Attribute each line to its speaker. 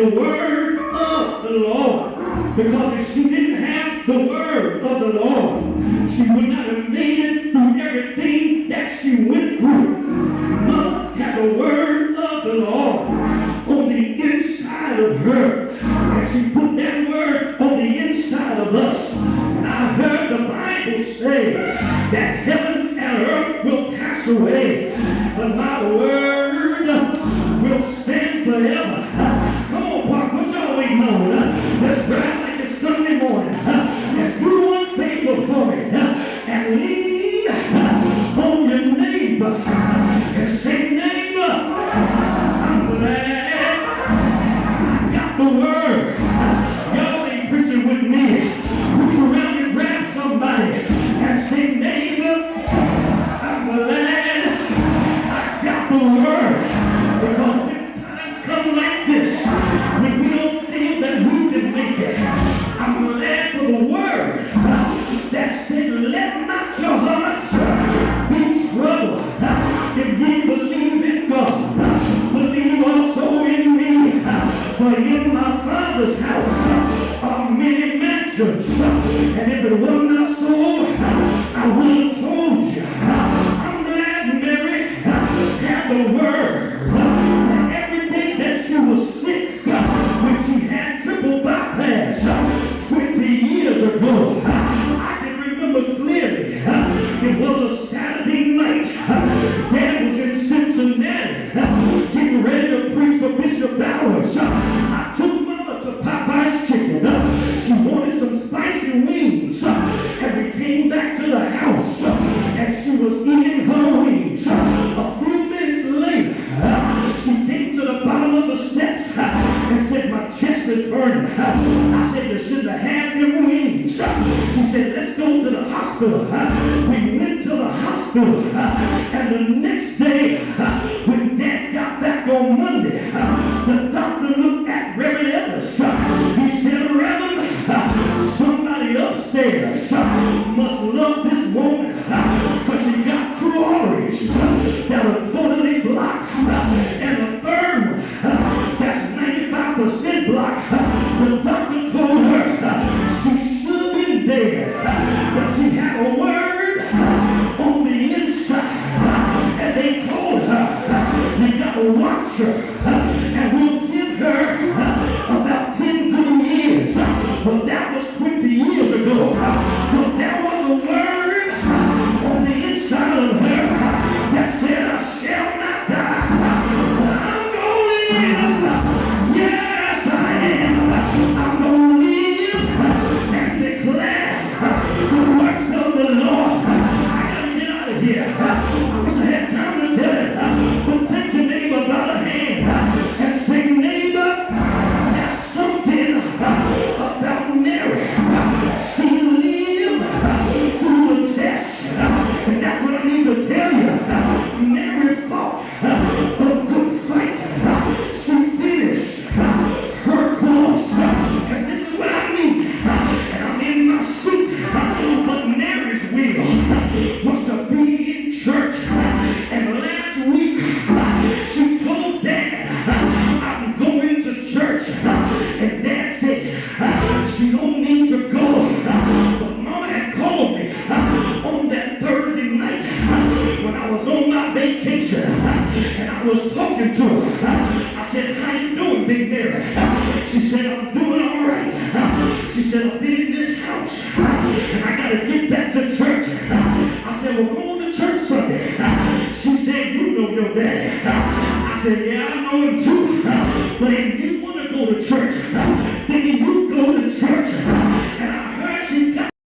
Speaker 1: the word of the Lord. Because if she didn't have the word of the Lord, she would not have made it through everything that she went through. Mother had the word of the Lord on the inside of her. And she put that word on the inside of us. And I heard the Bible say that heaven and earth will pass away, but my word will stand forever. Come on, Park, what y'all waiting on? Let's grab like it's Sunday morning and do one favor for me and lean on your neighbor and say, neighbor, I'm glad I got the word. Y'all ain't preaching with me. Reach around and grab somebody and say, neighbor, I'm glad I got the word. Because when times come like this, when we don't feel that we can make it, I'm glad for the word that said, let not your hearts be troubled. If ye believe in God, believe also in me. For in my Father's house are many mansions. And if it were not so, I would have told you. I'm glad Mary had the word. For every day that she was sick, when she had triple bypass 20 years ago, I can remember clearly. It was a Saturday night. Dad was in Cincinnati getting ready to preach for Bishop Bowers. I took Mama to Popeye's Chicken. She wanted some spicy wings. And we came back to the house and she was eating her wings. A few minutes later, she came to the bottom of the steps and said, my chest is burning. I said, you shouldn't have had them wings. She said, let's go to the hospital. We went to the hospital, and the next day, when Dad got back on Monday, the doctor looked at Reverend Ellis. He said, Reverend, somebody upstairs must love this woman because she got two arteries that are totally blocked, and the third one that's 95% blocked. The doctor told her she should have been dead, but she had a word on the inside, and they told her, you gotta watch her, and we'll give her about 10 good years. But that was 20 years ago, because there was a word on the inside of her that said, I shall not die, but I'm gonna live. Yes, I am. I'm gonna live and declare the works of the Lord. I gotta get out of here. I wish I had time to tell it, but take your neighbor by the hand and say, neighbor, there's something about Mary. She lived through the test, and that's what I need to tell you. Mary fought a good fight. She finished her course, and this is what I need. And I'm in my seat, but Mary's will was to be in church. And last week, she told Dad, I'm going to church. And Dad said, she don't need to go. But Mama had called me on that Thursday night when I was on my vacation, and I was talking to her. I said, how you doing, Big Mary? She said, I'm doing all right. She said, I've been in this house, and I got to get back to church. I said, well, go on to church Sunday.